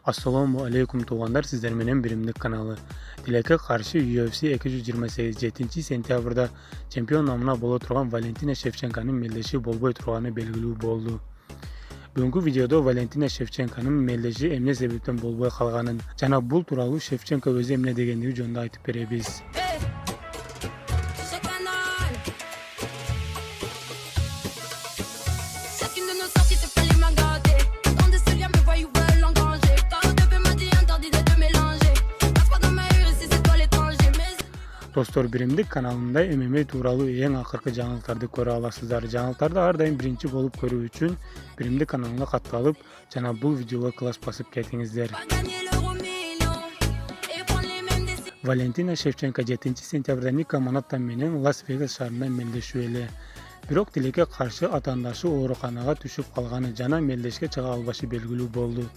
Assalomu alaykum tug'anlar, sizlar menen Birimlik kanalı. Dilek'e karşı UFC 228 7 sentyabrda çempion namına bola turgan Valentina Shevchenka'nın melleşi bolboy turgany belgilүү boldu. Бүгүнкү видеодо Valentina Shevchenka'nын мелдеши эмне себептен болбой калганын жана бул тууралуу Shevchenko өзү эмне дегендиги жөнүндө айтып беребиз. Dostlar, Birimlik kanalında MMA tuuralı en akırkı жаңылыктарды көрө аласыздар. Жаңылыктарды ар дайым биринчи болуп көрүү үчүн Биримlik каналына катталып, жана бул видеого класс басып кетиңиздер. Valentina Shevchenko 7 сентябрда Нико Монаттан менен Лас-Вегас шаарында мелдешүү эле. Бирок Дилекке каршы атаандашы ооруканага түшүп калганы жана мелдешке чыга албашы белгилүү болду.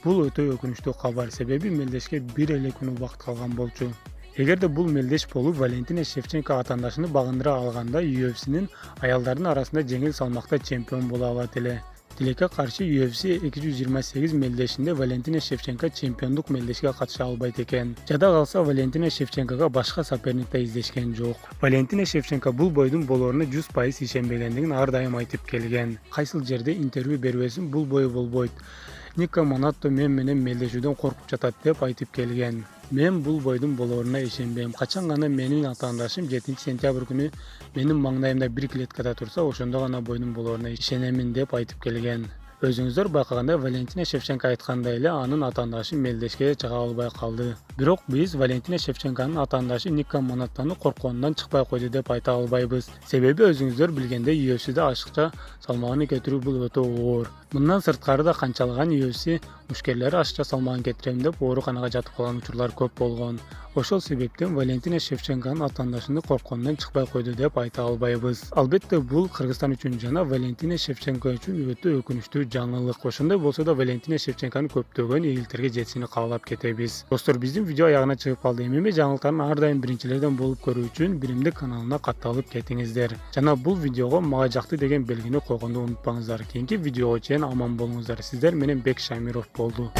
Бул өтө өкүнүчтүү кабар, себеби мелдешке бир эле күн убакыт калган болчу. Эгерде бул мелдеш болуп Valentina Shevchenko атаандашыны багындыра алганда UFC'нин аялдардын арасында жеңил салмакта чемпион боло алат эле. Дилекке каршы UFC 228 мелдешинде Valentina Shevchenko чемпиондук мелдешке катыша албайт экен. Жада калса Valentina Shevchenko'га башка соперниктер издешкен жок. Valentina Shevchenko бул бойдун болоруна 100% ишенбегендигин ар дайым айтып келген. Кайсыл жерде интервью бербесин бул бой болбойт. Нико Монатто мен менен мелдешүүдөн коркуп жатат деп айтып келген. Мен бул бойдун болоруна ишенбейм. Качан гана менин атаандашым 7 сентябрь күнү менин маңдайымда бир клеткада турса, ошондо гана бойдун болоруна ишенемин деп айтып келген. Өзүңүздөр байкагандай Valentina Shevchenko айткандай эле анын атаандашы мелдешке чыга албай калды. Бирок биз Valentina Shevchenko'нун атаандашы Нико Монаттаны коркконунан чыкпай койду деп айта албайбыз. Себеби өзүңүздөр билгендей UFC'де ашыкча салмагын кетирүү бул өтө оор. Мындан сырткары да канчалаган UFC мушкерлери ашыкча салмагын кетирем деп ооруканага жатып калган учурлар көп болгон. Ошол себептен Valentina Shevchenko'нун атаандашыны коркконунан чыкпай койду деп айта албайбыз. Албетте бул Кыргызстан үчүн жана Valentina Shevchenko үчүн өтө өкүнүчтүү жаңылык. Ошондой болсо да Valentina Shevchenko'нун көптөгөн ийгиликтерге жетишини каалап кетебиз. Достор, биздин видео аягына чыгып калды. MMA жаңылыктарын ар дайым биринчилерден болуп көрүү үчүн Биримlik каналына катталып кетиңиздер. Жана бул видеого мага жакты деген белгини койгонду унутпаңыздар. Кийинки видеого чейин аман болуңуздар. Сиздер менен Бек Шамиров болду.